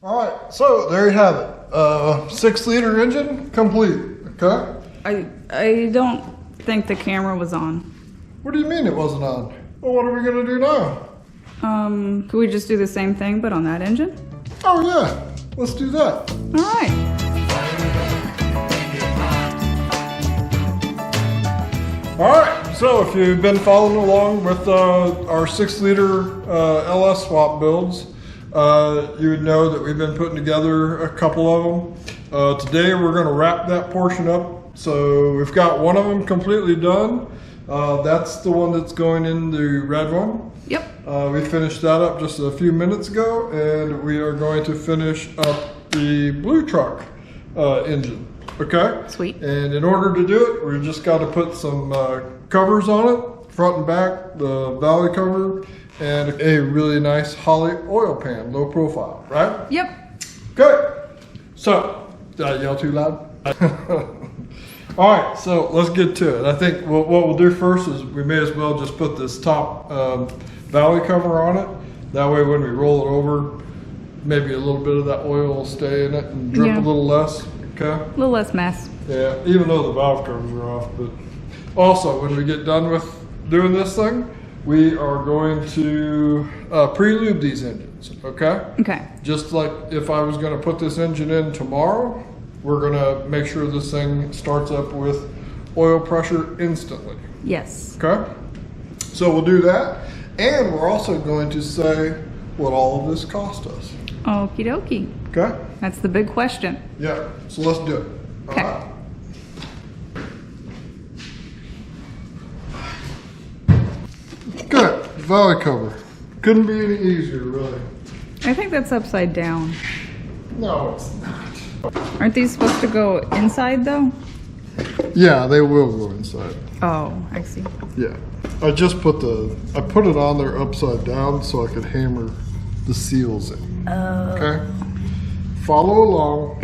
All right, so there you have it. 6-liter engine complete. Okay. I don't think the camera was on. What do you mean it wasn't on? Well, what are we gonna do now? Could we just do the same thing but on that engine? Oh yeah, let's do that. All right. All right, so if you've been following along with our 6-liter LS swap builds, you would know that we've been putting together a couple of them. Today we're going to wrap that portion up. So we've got one of them completely done. That's the one that's going in the red one. Yep. We finished that up just a few minutes ago, and we are going to finish up the blue truck engine. Okay? Sweet. And in order to do it, we just got to put some covers on it, front and back, the valley cover, and a really nice HOLLEY oil pan, low profile, right? Yep. Okay. So, did I yell too loud? All right, so let's get to it. I think what we'll do first is we may as well just put this top valley cover on it. That way when we roll it over, maybe a little bit of that oil will stay in it and drip a little less. Okay. A little less mess. Yeah, even though the valve covers are off. But also, when we get done with doing this thing, we are going to pre-lube these engines, okay? Okay. Just like if I was going to put this engine in tomorrow, we're going to make sure this thing starts up with oil pressure instantly. Yes. Okay? So we'll do that. And we're also going to say what all of this cost us. Okie dokie. Okay? That's the big question. Yeah, so let's do it. Okay. All right. Good, valley cover. Couldn't be any easier, really. I think that's upside down. No, it's not. Aren't these supposed to go inside though? Yeah, they will go inside. Oh, I see. Yeah. I just put I put it on there upside down so I could hammer the seals in. Okay? Follow along.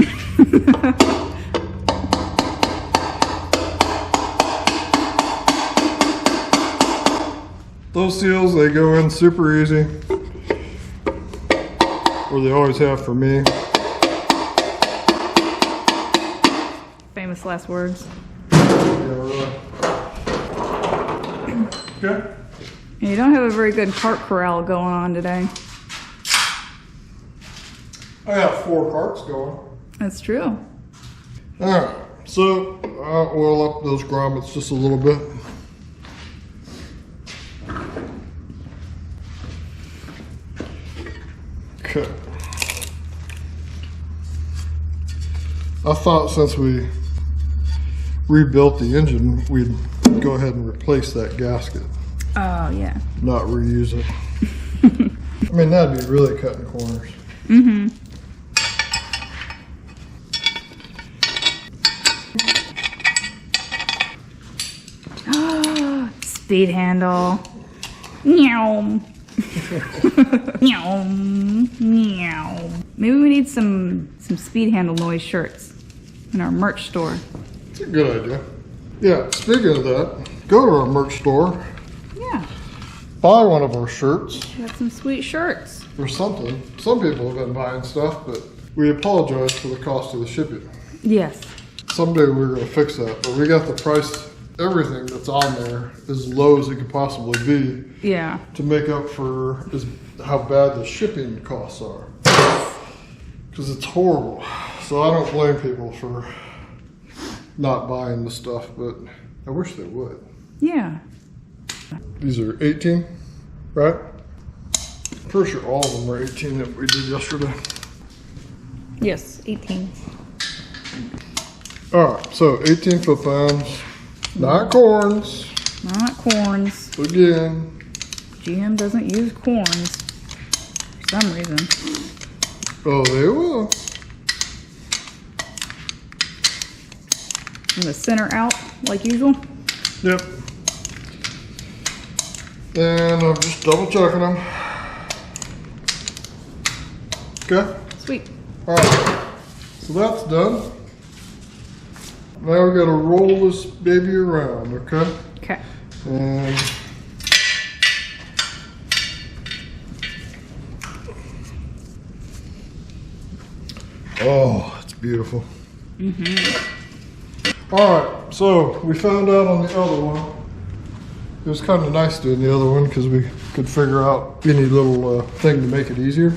Those seals, they go in super easy. Or they always have for me. Famous last words. Yeah, really. Okay. You don't have a very good cart corral going on today. I have 4 carts going. That's true. Alright, so I'll oil up those grommets just a little bit. Okay. I thought since we rebuilt the engine, we'd go ahead and replace that gasket, Oh, yeah. not reuse it. I mean, that'd be really cutting corners. Mm-hmm. Speed handle. Meow. Meow. Meow. Maybe we need some speed handle noise shirts in our merch store. It's a good idea. Yeah, speaking of that, go to our merch store, Yeah. buy one of our shirts Got some sweet shirts. or something. Some people have been buying stuff, but we apologize for the cost of the shipping. Yes. Someday we're going to fix that, but we got the price, everything that's on there, as low as it could possibly be Yeah. to make up for how bad the shipping costs are. Because it's horrible. So I don't blame people for not buying the stuff, but I wish they would. Yeah. These are 18, right? Pretty sure all of them are 18 that we did yesterday. Yes, 18. All right, so 18 foot-pounds, not corns. Not corns. Again, GM doesn't use corns for some reason. oh, they will. And the center out, like usual. Yep. And I'm just double checking them. Okay. Sweet. All right. So that's done. Now we got to roll this baby around, okay? Okay. And Oh, it's beautiful. All right, so we found out on the other one. It was kind of nice doing the other one because we could figure out any little thing to make it easier.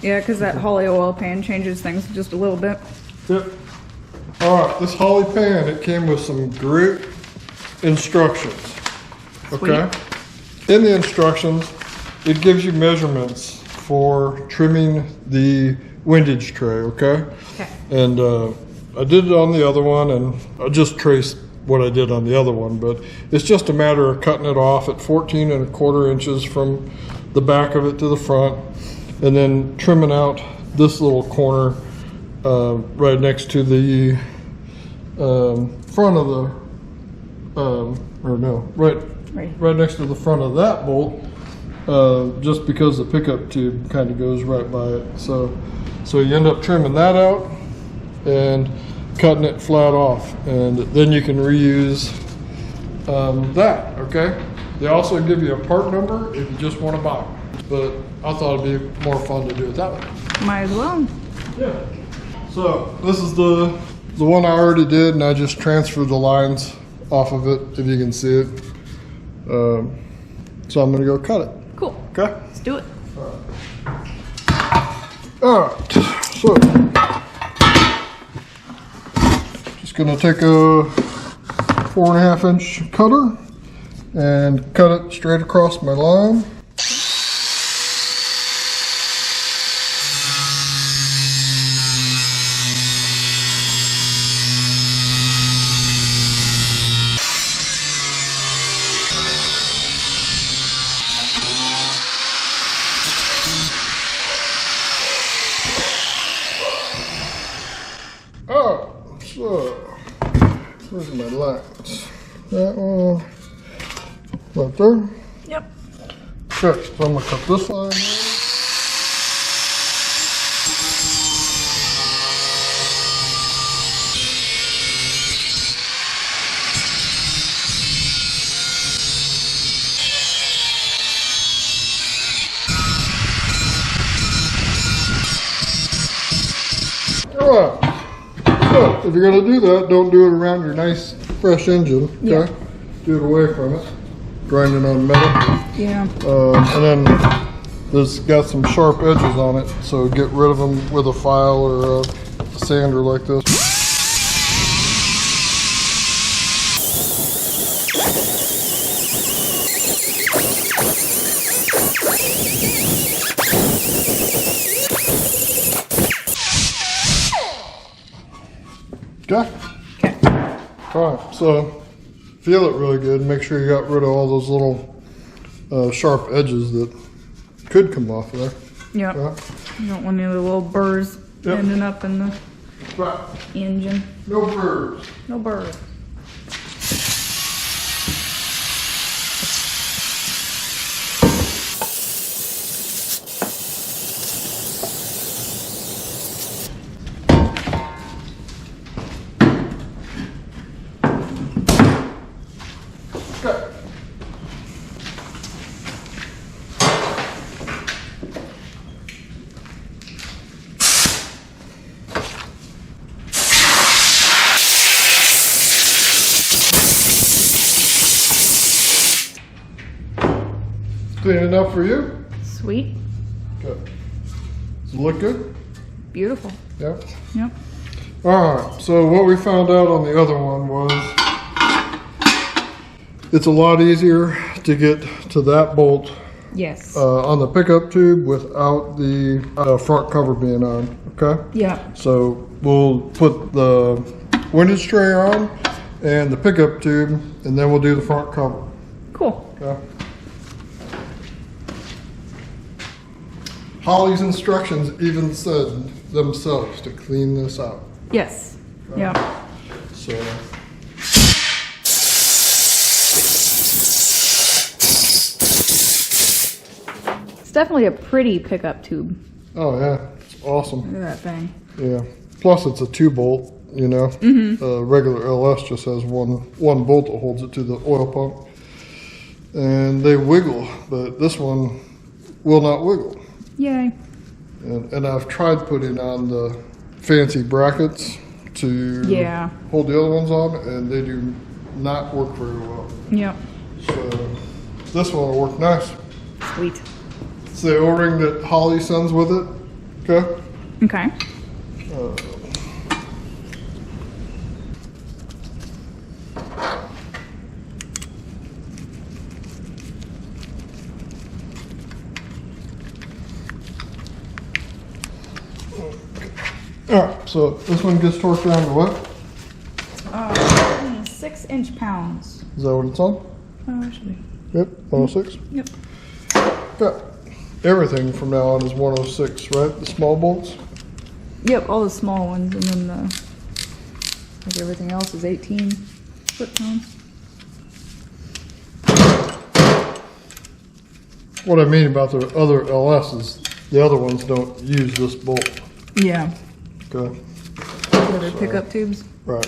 Yeah, because that HOLLEY oil pan changes things just a little bit. Yep. All right, this HOLLEY pan, it came with some great instructions. Okay. In the instructions, it gives you measurements for trimming the windage tray. Okay. Okay. And I did it on the other one, and I just traced what I did on the other one, but it's just a matter of cutting it off at 14 1/4 inches from the back of it to the front, and then trimming out this little corner right next to the front of the, right next to the front of that bolt, just because the pickup tube kind of goes right by it. So you end up trimming that out and cutting it flat off, and then you can reuse that. Okay. They also give you a part number if you just want to buy it, but I thought it'd be more fun to do it that way. Might as well. Yeah. So this is the one I already did, and I just transferred the lines off of it, if you can see it. So I'm gonna go cut it. Cool. Okay. Let's do it. All right. So just gonna take a 4 1/2 inch cutter and cut it straight across my line. Oh, so where's my lines? That one right there. Yep. Okay, so I'm gonna cut this line. All right. So if you're gonna do that, don't do it around your nice fresh engine. Okay. Yeah. Do it away from it. Grinding on metal. Yeah. And then there's got some sharp edges on it, so get rid of them with a file or a sander like this. Okay. Okay. All right, so feel it really good. Make sure you got rid of all those little sharp edges that could come off there. Yep. Right? You don't want any of the little burrs Yep. ending up in the Right. engine. No burrs. No burrs. Okay. Clean enough for you? Sweet. Good. Does it look good? Beautiful. Yeah. Yep. All right, so what we found out on the other one was it's a lot easier to get to that bolt Yes. on the pickup tube without the front cover being on, okay? Yeah. So we'll put the windage tray on and the pickup tube, and then we'll do the front cover, Cool. okay? Holley's instructions even said themselves to clean this out, Yes. Yeah. so. It's definitely a pretty pickup tube. Oh yeah, it's awesome. Look at that thing. Yeah. Plus, it's a 2-bolt. You know, regular LS just has one bolt that holds it to the oil pump, and they wiggle, but this one will not wiggle. Yay. And I've tried putting on the fancy brackets to Yeah. hold the other ones on, and they do not work very well. Yep. So this one will work nice. Sweet. It's the O-ring that Holly sends with it. Okay. Okay. Alright, so this one gets torqued down to what? 6 inch-pounds. Is that what it's on? Oh, should be. Yep, 106. Yep. Yeah. Everything from now on is 106, right? The small bolts? Yep, all the small ones, and then like everything else is 18 foot-pounds. What I mean about the other LS is the other ones don't use this bolt. Yeah. Okay. The other pickup tubes. Right.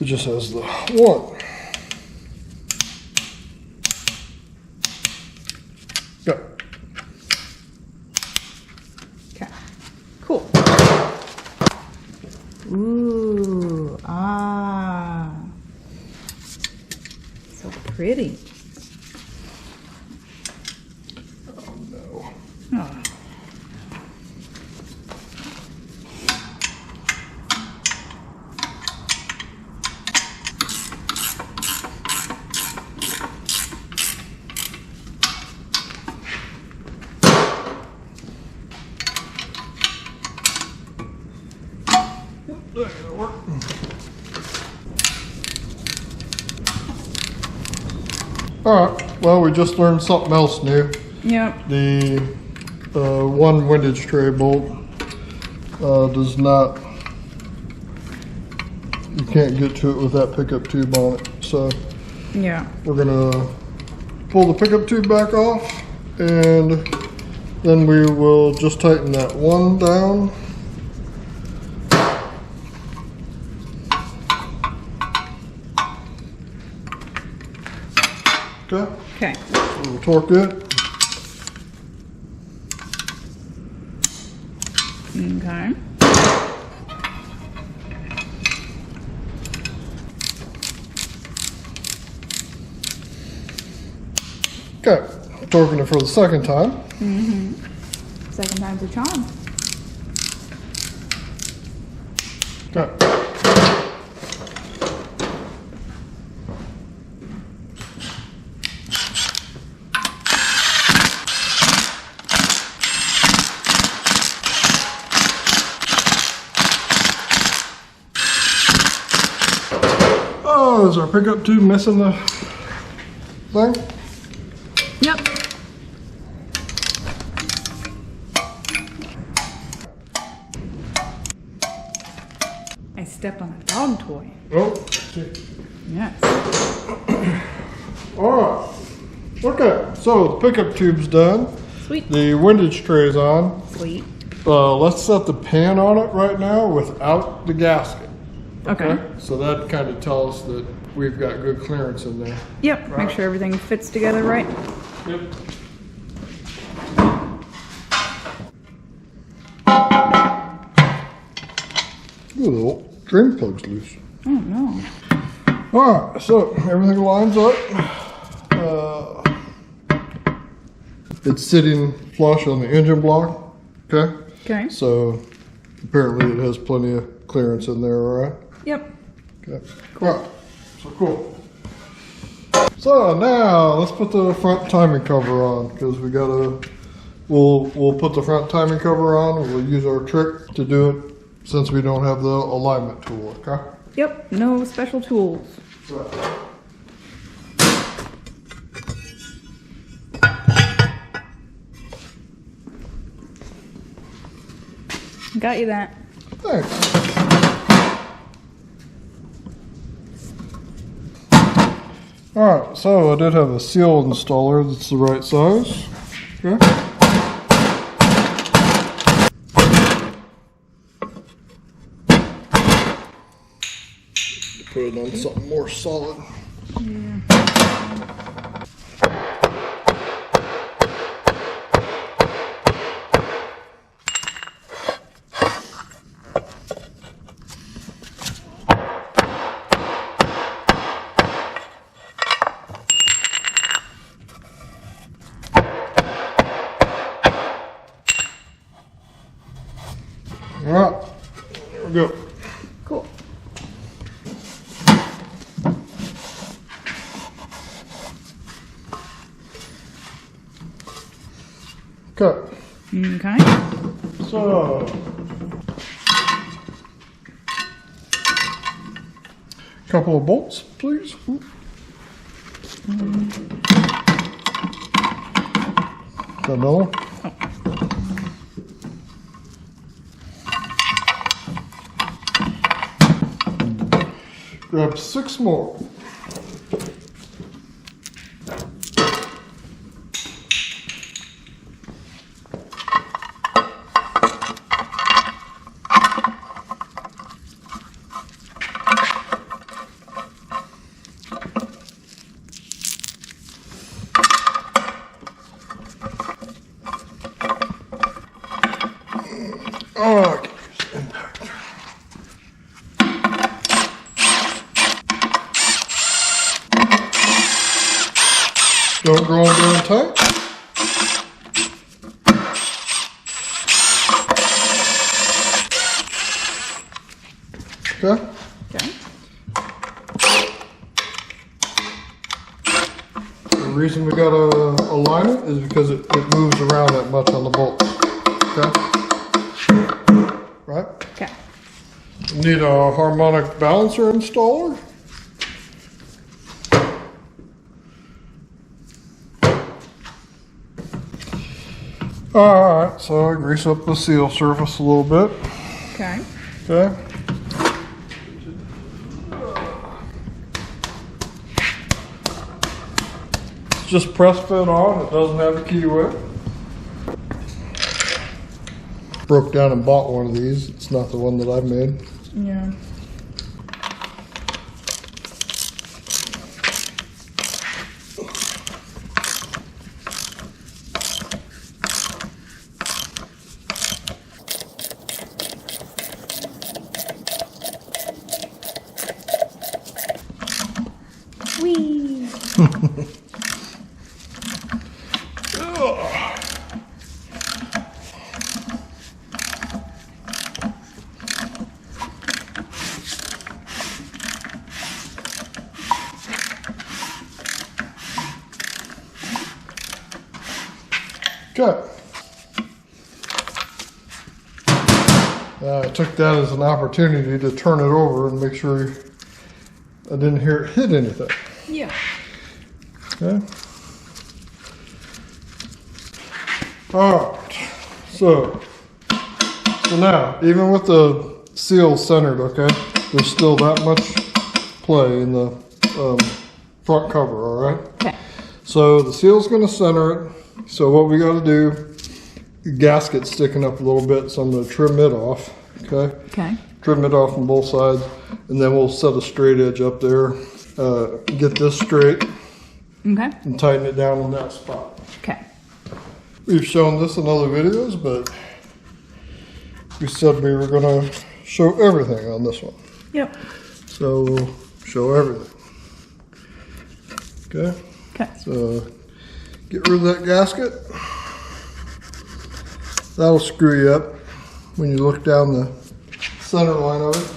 It just has the one. Yeah. Okay. Cool. Ooh. Ah. So pretty. Oh no. Oh. That'll work. Alright, well, we just learned something else new. Yep. The one windage tray bolt does not, you can't get to it with that pickup tube on it. So Yeah. we're gonna pull the pickup tube back off, and then we will just tighten that one down. Okay, Okay. so we'll torque it. Okay. Okay, torquing it for the second time. Mm-hmm. Second time's a charm. Okay. Oh, is our pickup tube missing the thing? Yep. I stepped on a dog toy. Oh, Yes. alright. Okay, so the pickup tube's done. Sweet. The windage tray's on. Sweet. Let's set the pan on it right now without the gasket. Okay. So that kind of tells us that we've got good clearance in there. Yep. Make sure everything fits together right. Yep. Ooh, the old drain plug's loose. Oh no. Alright, so everything lines up. It's sitting flush on the engine block. Okay? Okay. So apparently it has plenty of clearance in there, alright? Yep. Okay. Alright, so cool. So now let's put the front timing cover on, because we gotta, we'll put the front timing cover on, and we'll use our trick to do it since we don't have the alignment tool, okay? Yep. No special tools. Right. Got you that. Thanks. Alright, so I did have a seal installer that's the right size. Okay. Put it on something more solid. All right, there we go. Cool. Okay. Okay. So, couple of bolts, please. Another. Grab 6 more. Oh, impact. Don't grow them down tight. Okay. Okay. The reason we got to align it is because it moves around that much on the bolt. Okay. Right? Okay. Need a harmonic balancer installer. Alright, so I grease up the seal surface a little bit. Okay. Okay. It's just press fit on, it doesn't have a key to it. Broke down and bought one of these. It's not the one that I made. Yeah. Whee! Okay. I took that as an opportunity to turn it over and make sure I didn't hear it hit anything. Yeah. Okay. All right. So now, even with the seal centered, okay, there's still that much play in the front cover. All right. Okay. So the seal's going to center it. So what we got to do, the gasket's sticking up a little bit, so I'm going to trim it off. Okay. Okay. Trim it off on both sides, and then we'll set a straight edge up there. Get this straight Okay. and tighten it down on that spot. Okay. We've shown this in other videos, but we said we were going to show everything on this one. Yep. So we'll show everything. Okay. Okay. So get rid of that gasket. That'll screw you up when you look down the center line of it.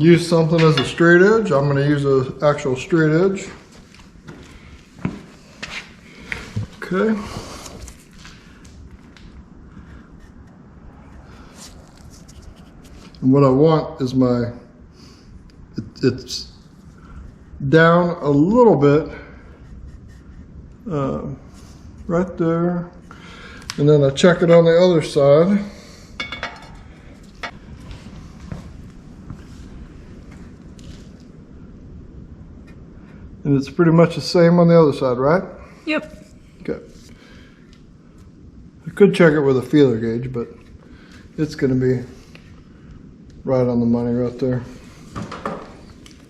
Use something as a straight edge. I'm going to use an actual straight edge. Okay. And what I want is it's down a little bit, right there. And then I check it on the other side. And it's pretty much the same on the other side, right? Yep. Okay. I could check it with a feeler gauge, but it's going to be right on the money right there.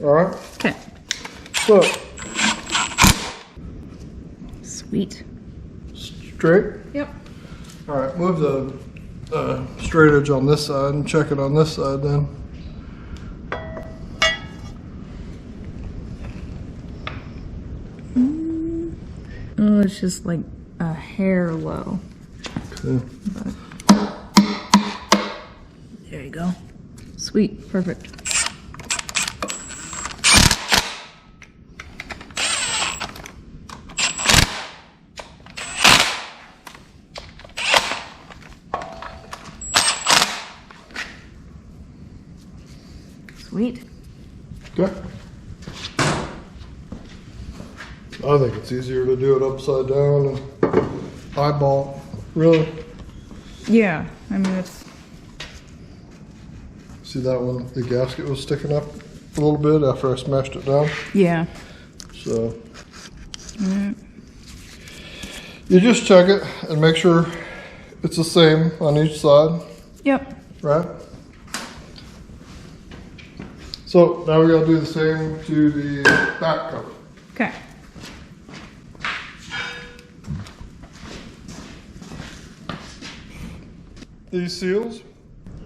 All right. Okay. So, Sweet. straight. Yep. All right, move the straight edge on this side and check it on this side then. Oh, it's just like a hair low. Okay. But there you go. Sweet, perfect. Sweet. Okay. I think it's easier to do it upside down and eyeball. Really? Yeah, I mean it's. See that one? The gasket was sticking up a little bit after I smashed it down. Yeah. So you just check it and make sure it's the same on each side. Yep. Right? So now we gotta do the same to the back cover. Okay. These seals,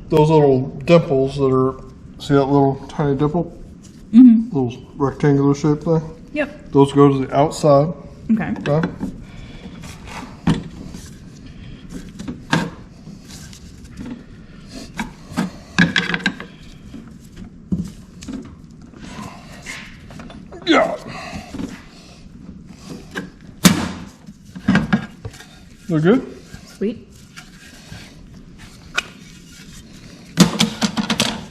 those little dimples that are, see that little tiny dimple? Mm-hmm. Little rectangular shape thing? Yep. Those go to the outside. Okay. Okay? Yeah. They're good? Sweet.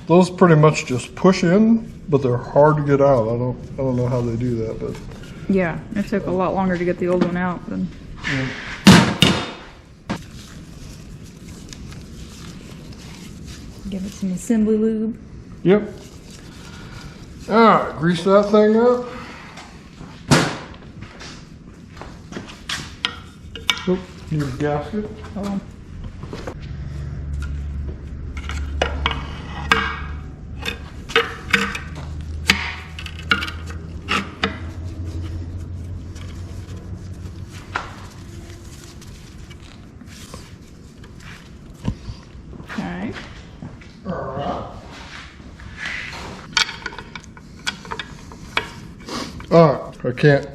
Those pretty much just push in, but they're hard to get out. I don't know how they do that, but Yeah, it took a lot longer to get the old one out than. yeah. Give it some assembly lube. Yep. Alright, grease that thing up. Oop, need a gasket. Oh. Okay. Alright. Alright, I can't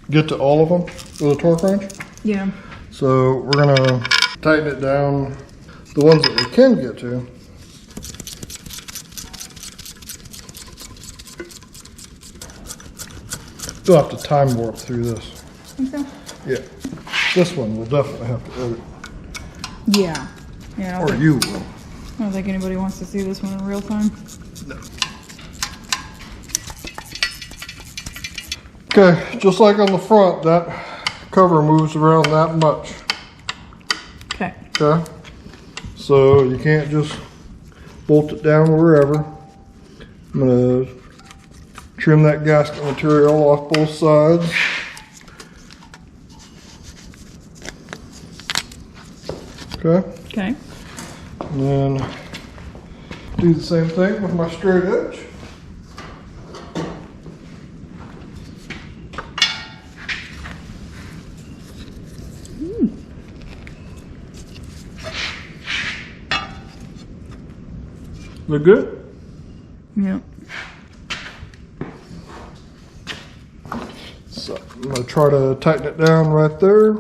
get to all of them with a torque wrench. Yeah. So we're gonna tighten it down. The ones that we can get to. Still have to time warp through this. Think so? Yeah. This one we'll definitely have to edit. Yeah. Yeah. Or you will. I don't think anybody wants to see this one in real time. No. Okay, just like on the front, that cover moves around that much. Okay. Okay? So you can't just bolt it down wherever. I'm gonna trim that gasket material off both sides. Okay? Okay. And then do the same thing with my straight edge. Look good? Yep. So I'm going to try to tighten it down right there.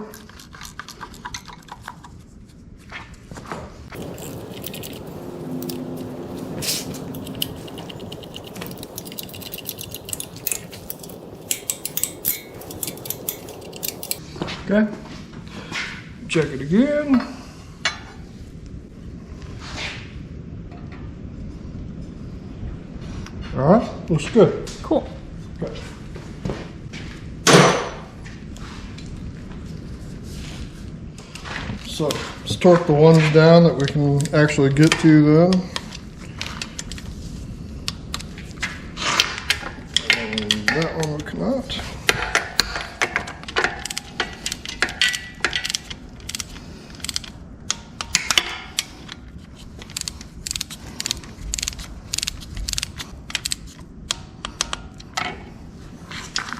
Okay. Check it again. All right, looks good. Cool. Okay. So let's torque the ones down that we can actually get to then. And that one we cannot.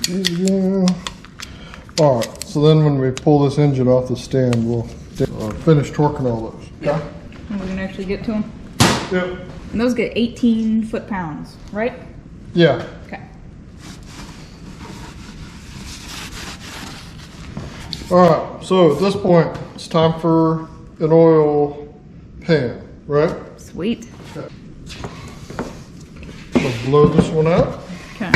These again. All right, so then when we pull this engine off the stand, we'll finish torquing all those. Okay? And we can actually get to them. Yep. And those get 18 foot-pounds, right? Yeah. Okay. Alright, so at this point, it's time for an oil pan, right? Sweet. Okay. So blow this one out. Okay.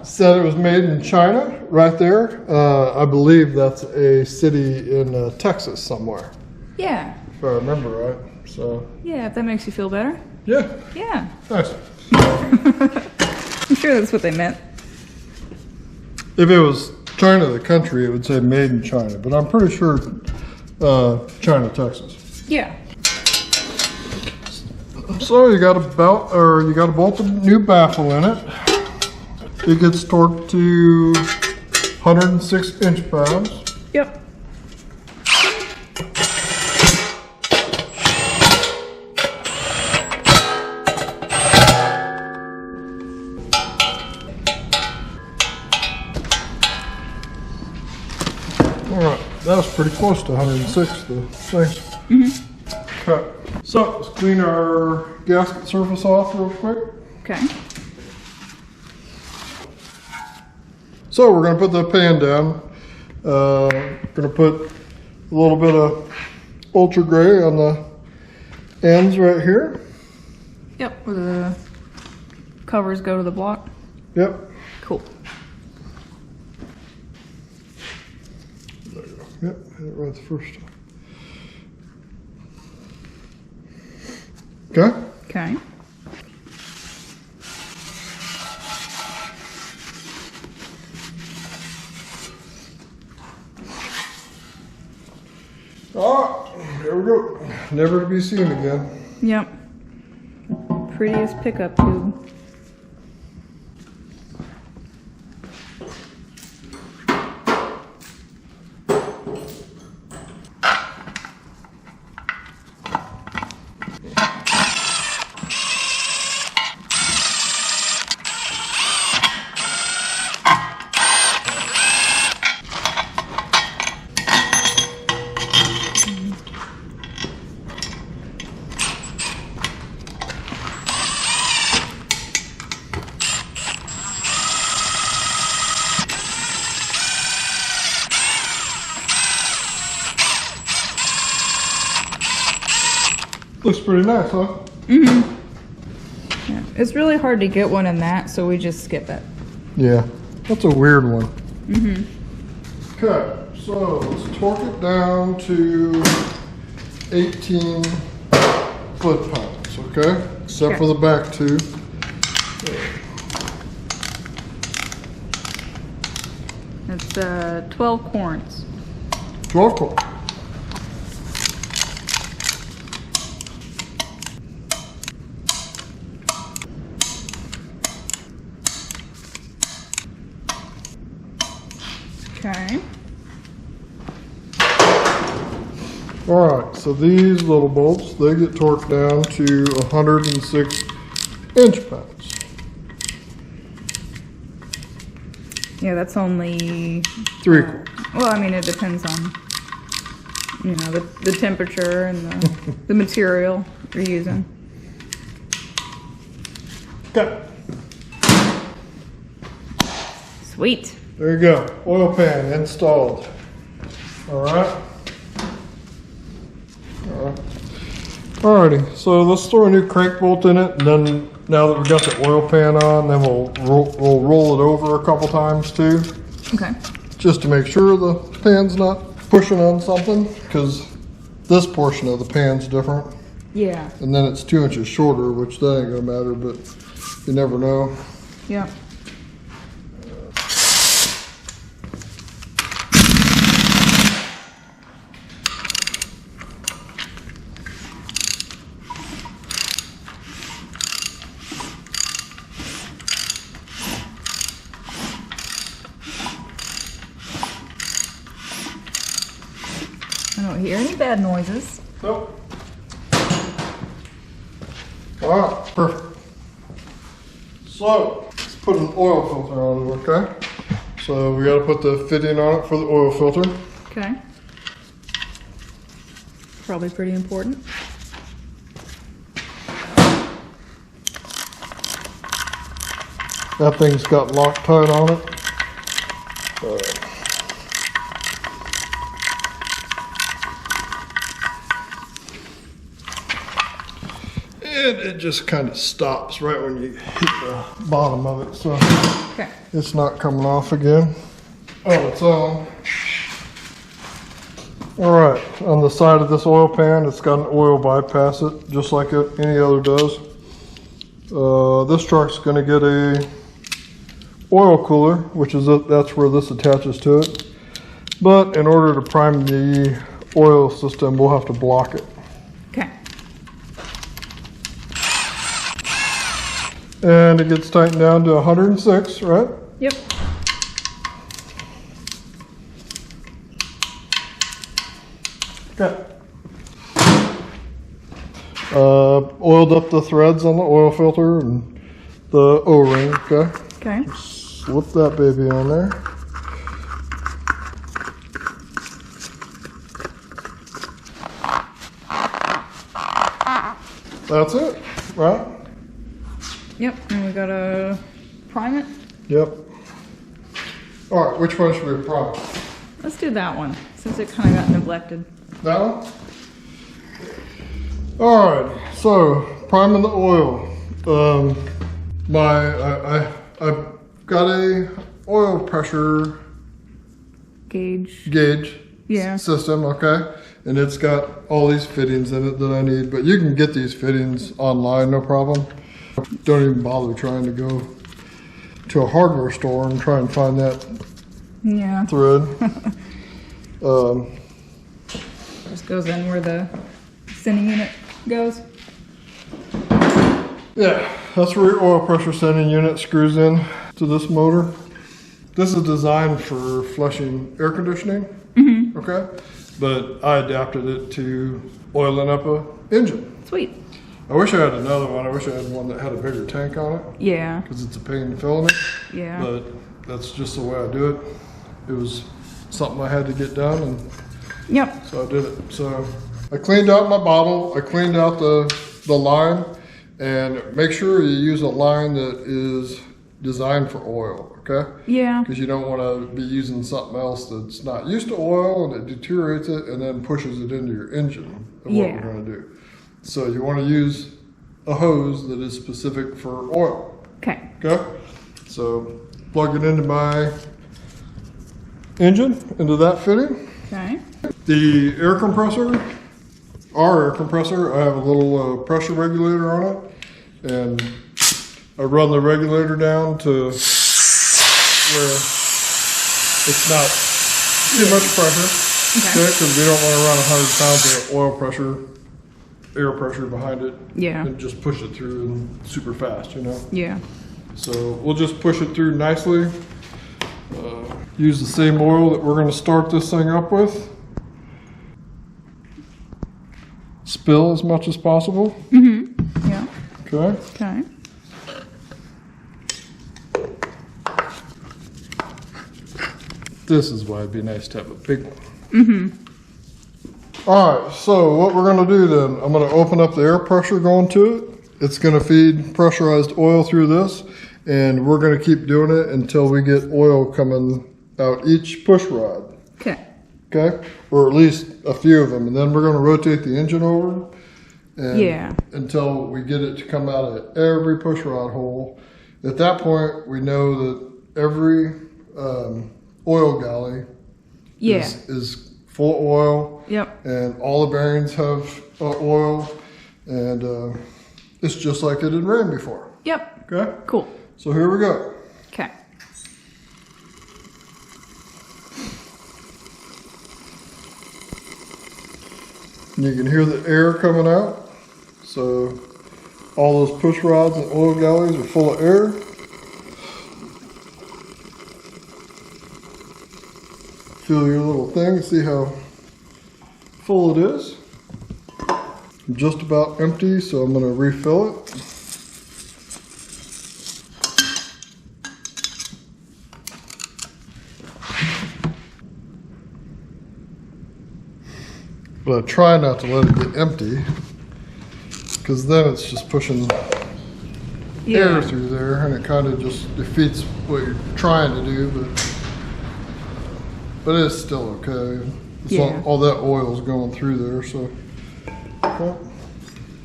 Said it was made in China, right there. I believe that's a city in Texas somewhere, Yeah. if I remember right. So, Yeah, if that makes you feel better. yeah, Yeah. nice. I'm sure that's what they meant. If it was China, the country, it would say made in China, but I'm pretty sure China, Texas. Yeah. So you got a bolted new baffle in it. It gets torqued to 106 inch-pounds. Yep. Alright, that was pretty close to 106, though. Thanks. Okay, so let's clean our gasket surface off real quick. Okay. So we're going to put the pan down. Going to put a little bit of ultra gray on the ends right here. Yep. Where the covers go to the block. Yep. Cool. There you go. Yep, hit it right the first time. Okay. Okay. Ah, there we go. Never to be seen again. Yep. Prettiest pickup tube. Looks pretty nice, huh? Yeah. It's really hard to get one in that, so we just skip it. Yeah, that's a weird one. Okay, so let's torque it down to 18 foot-pounds, okay? Except for the back two. It's 12 corns. 12 corn. Okay. Alright, so these little bolts, they get torqued down to 106 inch-pounds. Yeah, that's only 3 quarters. well, I mean, it depends on, you know, the temperature and the material you're using. Okay, Sweet. there you go. Oil pan installed. Alright. Alrighty, so let's throw a new crank bolt in it, and then now that we've got the oil pan on, then we'll roll it over a couple times too, Okay. just to make sure the pan's not pushing on something, because this portion of the pan's different, Yeah. and then it's 2 inches shorter, which that ain't gonna matter, but you never know. Yeah. I don't hear any bad noises. Nope. Alright, perfect. So, let's put an oil filter on it, okay? So we gotta put the fitting on it for the oil filter. Okay. Probably pretty important. That thing's got Loctite on it. And it just kind of stops right when you hit the bottom of it, so Okay. it's not coming off again on its own. All right, on the side of this oil pan, it's got an oil bypass it, just like any other does. This truck's going to get a oil cooler, which is that's where this attaches to it. But in order to prime the oil system, we'll have to block it. Okay. And it gets tightened down to 106, right? Yep. Okay. Oiled up the threads on the oil filter and the O-ring, okay? Okay. Slip that baby on there. That's it, right? Yep. And we gotta prime it. Yep. All right, which one should we prime? Let's do that one since it kind of got neglected. That one? All right, so priming the oil. I've got a oil pressure Gauge. Yeah. system, okay? And it's got all these fittings in it that I need, but you can get these fittings online, no problem. Don't even bother trying to go to a hardware store and try and find that Yeah. thread. Just goes in where the sending unit goes. Yeah, that's where your oil pressure sending unit screws in to this motor. This is designed for flushing air conditioning, okay? But I adapted it to oiling up a engine. Sweet. I wish I had another one. I wish I had one that had a bigger tank on it, Yeah. because it's a pain filling it. Yeah. But that's just the way I do it. It was something I had to get done, and Yep. so I did it. So I cleaned out my bottle. I cleaned out the line, and make sure you use a line that is designed for oil, okay? Yeah. Because you don't want to be using something else that's not used to oil and it deteriorates it and then pushes it into your engine of what Yeah. we're going to do. So you want to use a hose that is specific for oil, Okay. okay? So plug it into my engine, into that fitting. Okay. The air compressor, our air compressor, I have a little pressure regulator on it, and I run the regulator down to where it's not too much pressure, okay? Because we don't want to run 100 pounds of oil pressure, air pressure behind it, Yeah. and just push it through and super fast, you know? Yeah. So we'll just push it through nicely. Use the same oil that we're going to start this thing up with. Spill as much as possible. Yeah. Okay. Okay. This is why it'd be nice to have a big one. All right, so what we're going to do then, I'm going to open up the air pressure going to it. It's going to feed pressurized oil through this, and we're going to keep doing it until we get oil coming out each push rod. Okay. Okay, or at least a few of them, and then we're going to rotate the engine over, and Yeah. until we get it to come out of every push rod hole. At that point, we know that every oil galley Yeah. is full of oil, Yep. and all the bearings have oil, and it's just like it had ran before. Yep. Okay, Cool. so here we go. Okay. You can hear the air coming out. So all those push rods and oil galleys are full of air. Feel your little thing, see how full it is. Just about empty, so I'm going to refill it. But I try not to let it get empty, because then it's just pushing air Yeah. through there, and it kind of just defeats what you're trying to do, but it's still okay. It's Yeah. all that oil's going through there, so. Okay.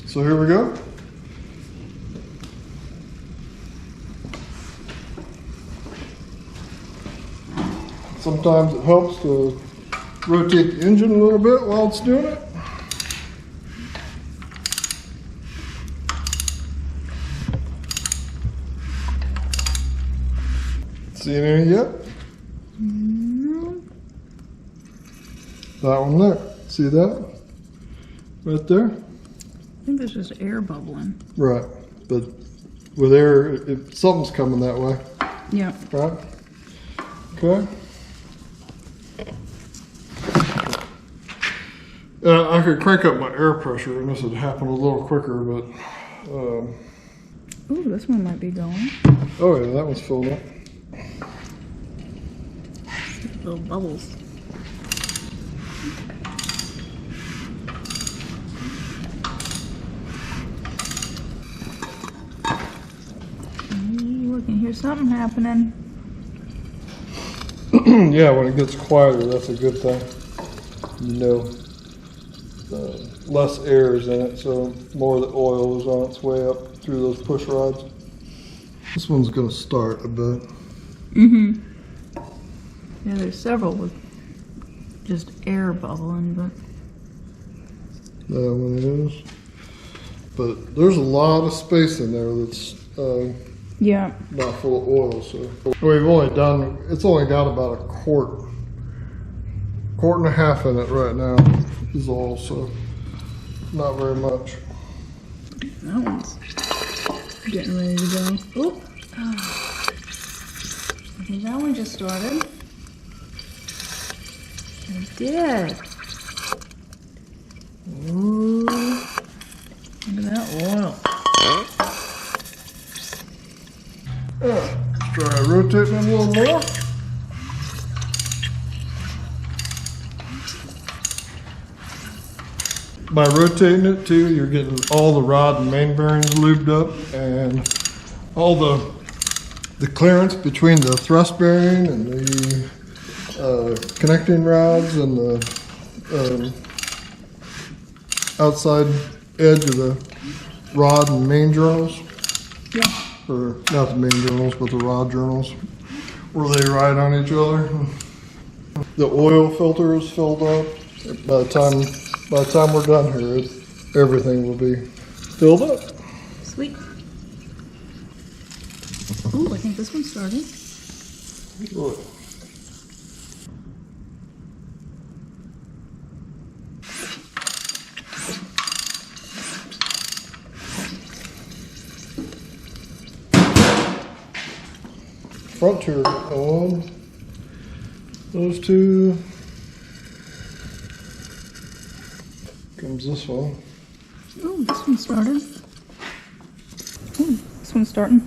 So here we go. Sometimes it helps to rotate the engine a little bit while it's doing it. Seen any yet? No. That one there. See that? Right there? I think there's just air bubbling. Right. But with air, if something's coming that way. Yeah. Right? Okay. I could crank up my air pressure and this would happen a little quicker, but Ooh, this one might be going. oh yeah, that one's filled up. Little bubbles. Ooh, I can hear something happening. Yeah, when it gets quieter, that's a good thing. You know, less air is in it, so more of the oil is on its way up through those push rods. This one's gonna start a bit. Mm-hmm. Yeah, there's several with just air bubbling, but That one is. But there's a lot of space in there that's yeah. not full of oil, so. We've only done, it's only got about a quart and a half in it right now is all, so not very much. That one's getting ready to go. Oop. Oh. I think that one just started. It did. Ooh. Look at that oil. Let's try rotating it a little more. By rotating it too, you're getting all the rod and main bearings lubed up and all the clearance between the thrust bearing and the connecting rods and the outside edge of the rod and main journals. Yeah. Or not the main journals, but the rod journals, where they ride on each other. The oil filter is filled up. By the time we're done here, everything will be filled up. Sweet. Ooh, I think this one started. Really. Front two are on. Those two. Comes this one. Ooh, this one started. Ooh, this one's starting.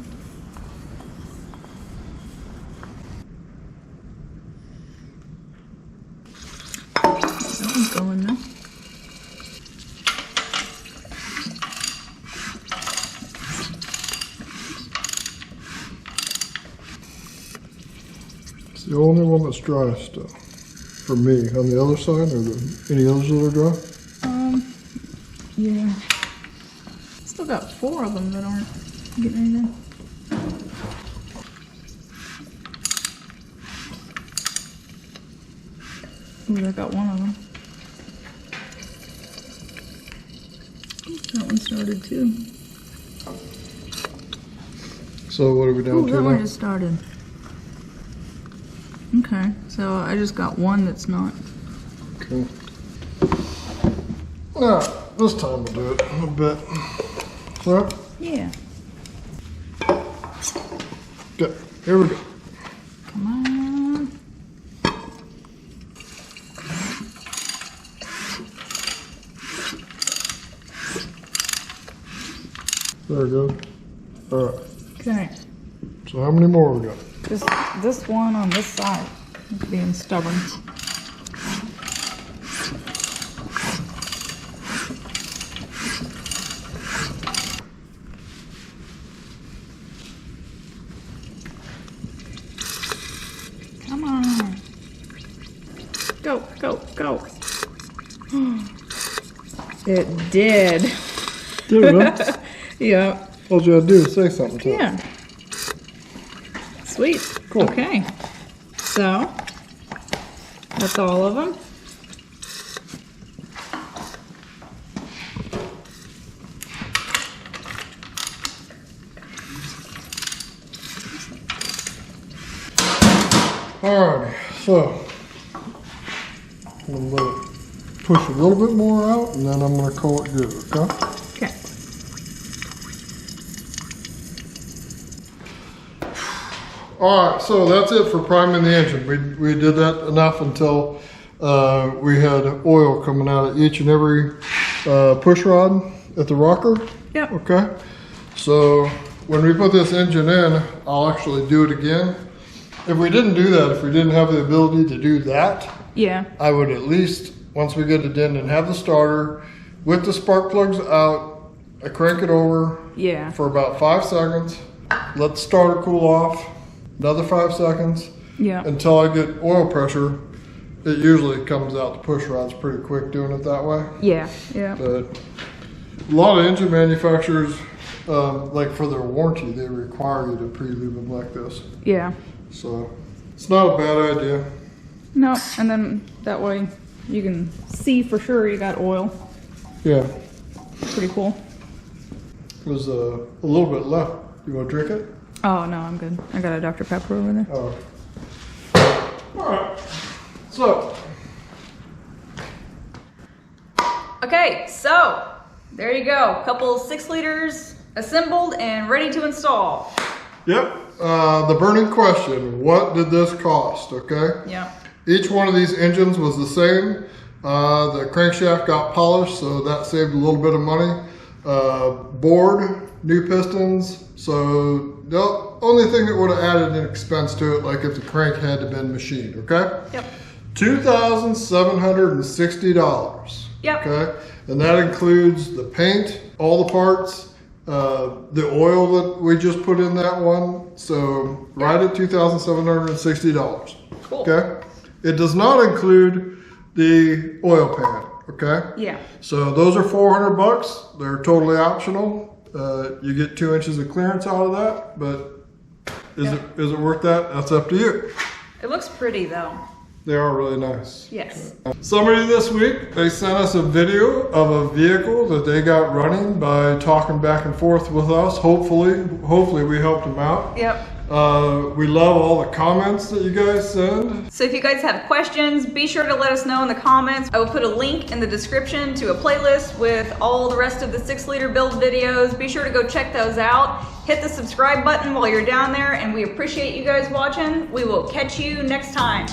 That one's going now. It's the only one that's dry still. For me. On the other side, or any others that are dry? Yeah. Still got 4 of them that aren't getting anything. Ooh, I got one of them. That one started too. So what are we down Ooh, to that now? one just started. Okay, so I just got one that's not. Okay. Now, this time we'll do it a bit. Right? Yeah. Good. Here we go. Come on. There we go. All right. Okay. So how many more we got? This one on this side is being stubborn. Go. It did. Did it, huh? Yeah. All you gotta do is say something to it. Yeah. Sweet. Cool. Okay. So, that's all of them. Alrighty, so I'm gonna let it push a little bit more out, and then I'm gonna call it good. Okay. Okay. Alright, so that's it for priming the engine. We did that enough until we had oil coming out of each and every push rod at the rocker. Yep. Okay. So when we put this engine in, I'll actually do it again. If we didn't do that, if we didn't have the ability to do that, Yeah. I would at least, once we get it in and have the starter, with the spark plugs out, I crank it over Yeah. for about 5 seconds, let the starter cool off, another 5 seconds, Yeah. until I get oil pressure. It usually comes out the push rods pretty quick doing it that way. Yeah. Yeah. But a lot of engine manufacturers, like for their warranty, they require you to pre-lube them like this. Yeah. So it's not a bad idea. No, and then that way you can see for sure you got oil. Yeah, Pretty cool. there's a little bit left. You want to drink it? Oh no, I'm good. I got a Dr. Pepper over there. Oh. All right. So Okay, so there you go. Couple 6 liters assembled and ready to install. yep. The burning question: what did this cost? Okay. Yeah. Each one of these engines was the same. The crankshaft got polished, so that saved a little bit of money. Board, new pistons. So the only thing that would have added an expense to it, like if the crank had to been machined, okay? Yep. $2,760. Yep. Okay, and that includes the paint, all the parts, the oil that we just put in that one. So right at $2,760. Cool. Okay. It does not include the oil pan. Okay. Yeah. So those are $400. They're totally optional. You get 2 inches of clearance out of that, but is it worth that? That's up to you. It looks pretty though. They are really nice. Yes. Somebody this week, they sent us a video of a vehicle that they got running by talking back and forth with us. Hopefully we helped them out. Yep. We love all the comments that you guys send. So if you guys have questions, be sure to let us know in the comments. I will put a link in the description to a playlist with all the rest of the 6 liter build videos. Be sure to go check those out. Hit the subscribe button while you're down there, and we appreciate you guys watching. We will catch you next time.